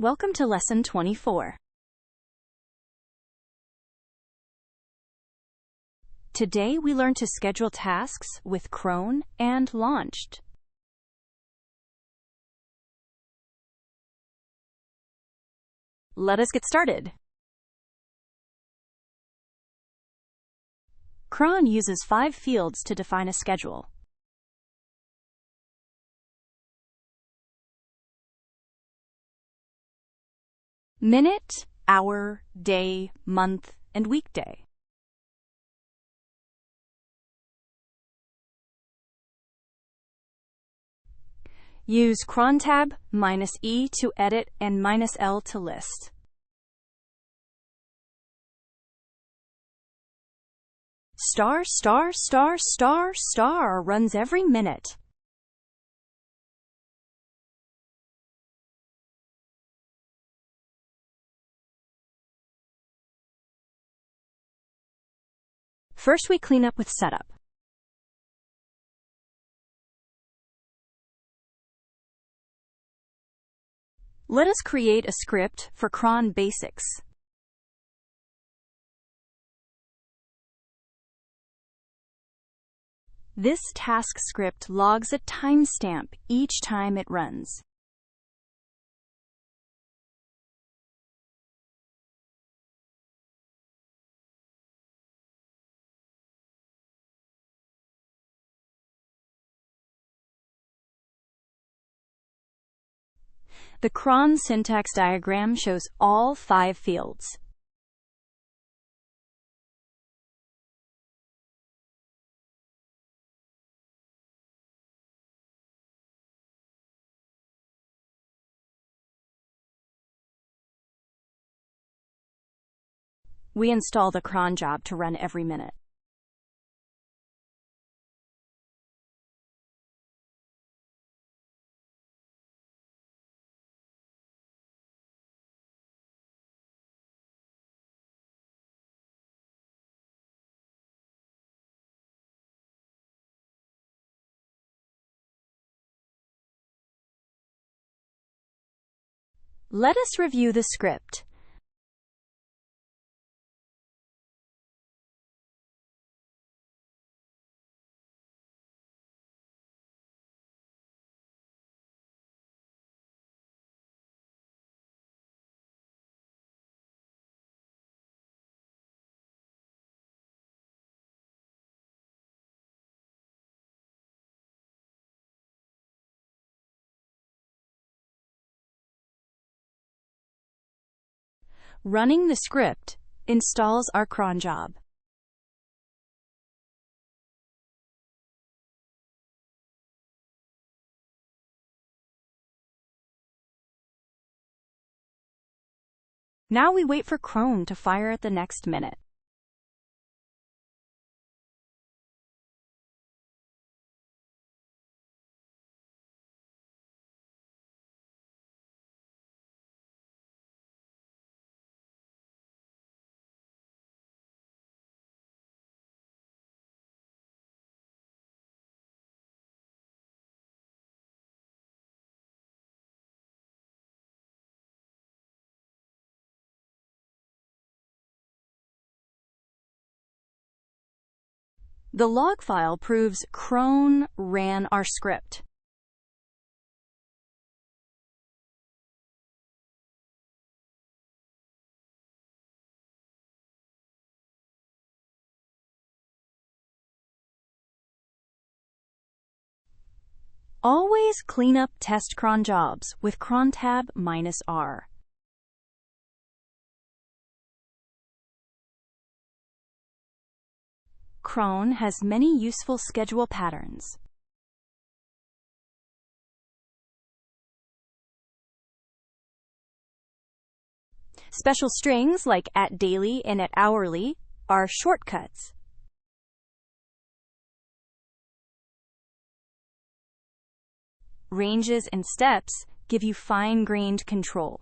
Welcome to Lesson 24. Today we learn to schedule tasks with Cron and Launched. Let us get started. Cron uses 5 fields to define a schedule. Minute, hour, day, month, and weekday. Use crontab -E to edit and -L to list. ***** runs every minute. First, we clean up with setup. Let us create a script for Cron Basics. This task script logs a timestamp each time it runs. The Cron syntax diagram shows all 5 fields. We install the cron job to run every minute. Let us review the script. Running the script installs our cron job. Now we wait for Cron to fire at the next minute. The log file proves Cron ran our script. Always clean up test cron jobs with crontab -R. Cron has many useful schedule patterns. Special strings like @daily and @hourly are shortcuts. Ranges and steps give you fine-grained control.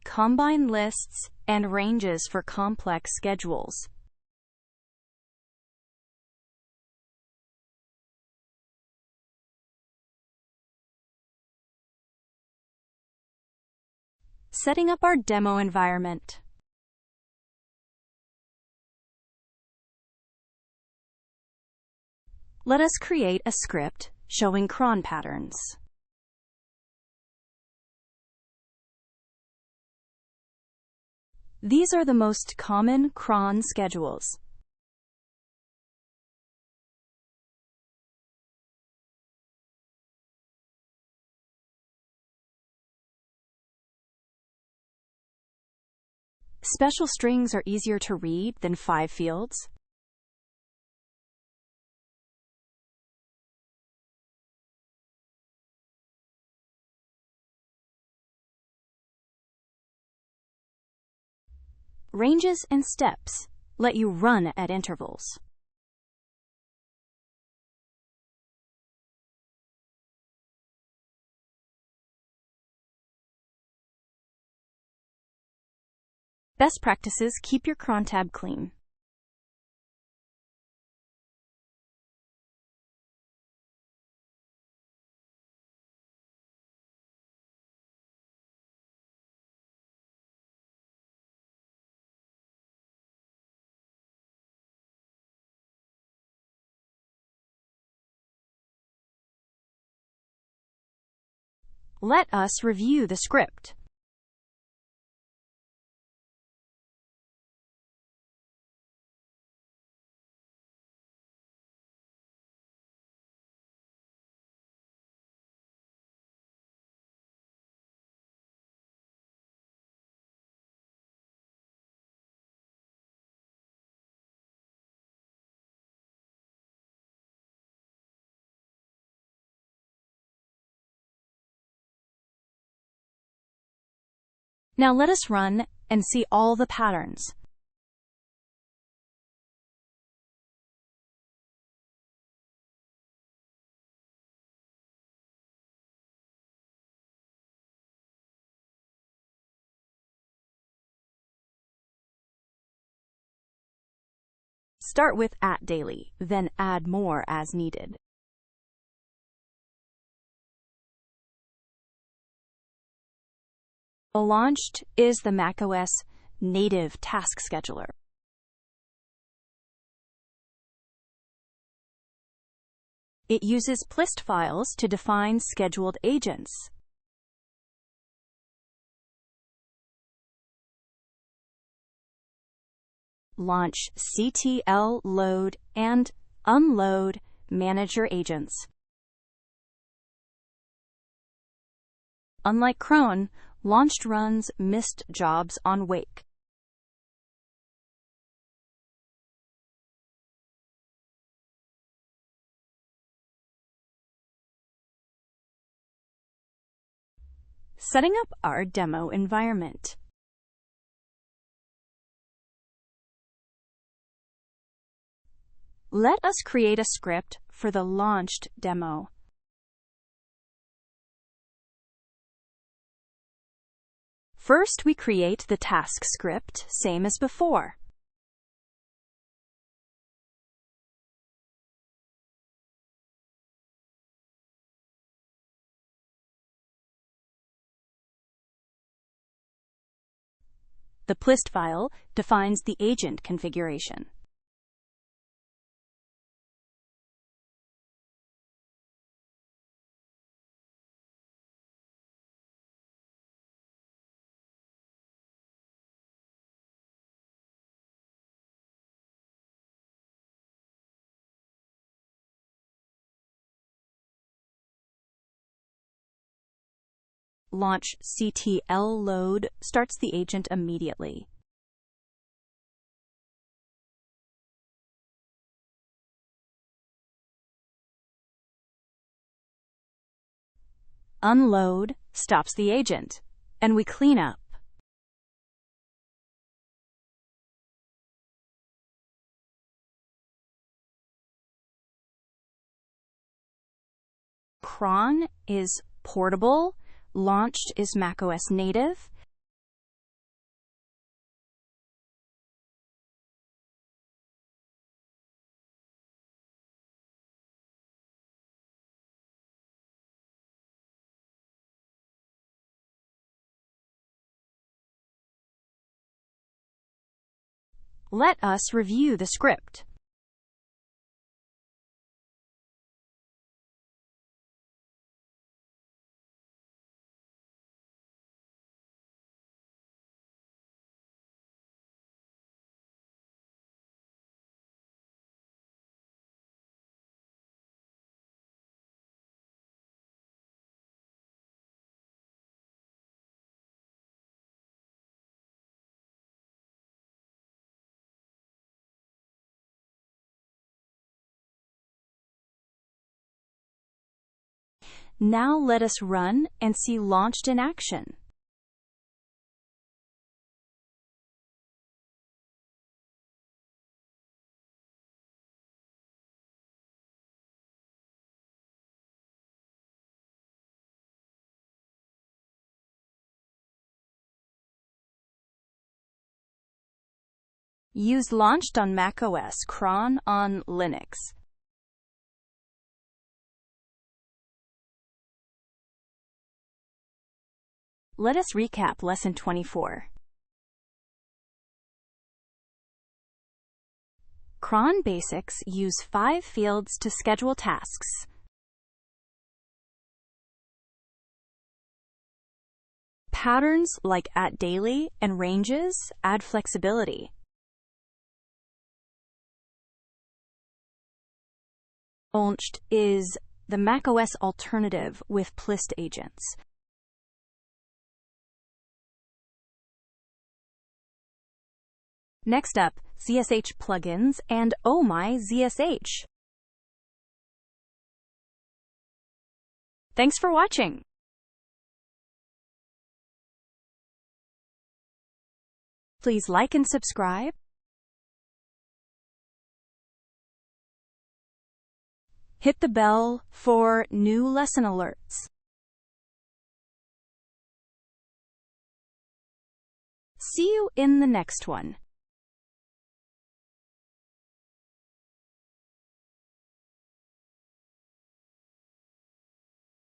Combine lists and ranges for complex schedules. Setting up our demo environment. Let us create a script showing cron patterns. These are the most common cron schedules. Special strings are easier to read than 5 fields. Ranges and steps let you run at intervals. Best practices keep your cron tab clean. Let us review the script. Now let us run and see all the patterns. Start with @daily, then add more as needed. Launched is the macOS native task scheduler. It uses plist files to define scheduled agents. Launchctl load and unload manager agents. Unlike Cron, launched runs missed jobs on wake. Setting up our demo environment. Let us create a script for the launched demo. First, we create the task script, same as before. The plist file defines the agent configuration. Launchctl load starts the agent immediately. Unload stops the agent, and we clean up. Cron is portable. Launched is macOS native. Let us review the script. Now let us run and see launched in action. Use launched on macOS, Cron on Linux. Let us recap Lesson 24. Cron Basics use 5 fields to schedule tasks. Patterns like @daily and ranges add flexibility. Launched is the macOS alternative with plist agents. Next up, ZSH plugins and Oh My ZSH. Thanks for watching. Please like and subscribe. Hit the bell for new lesson alerts. See you in the next one.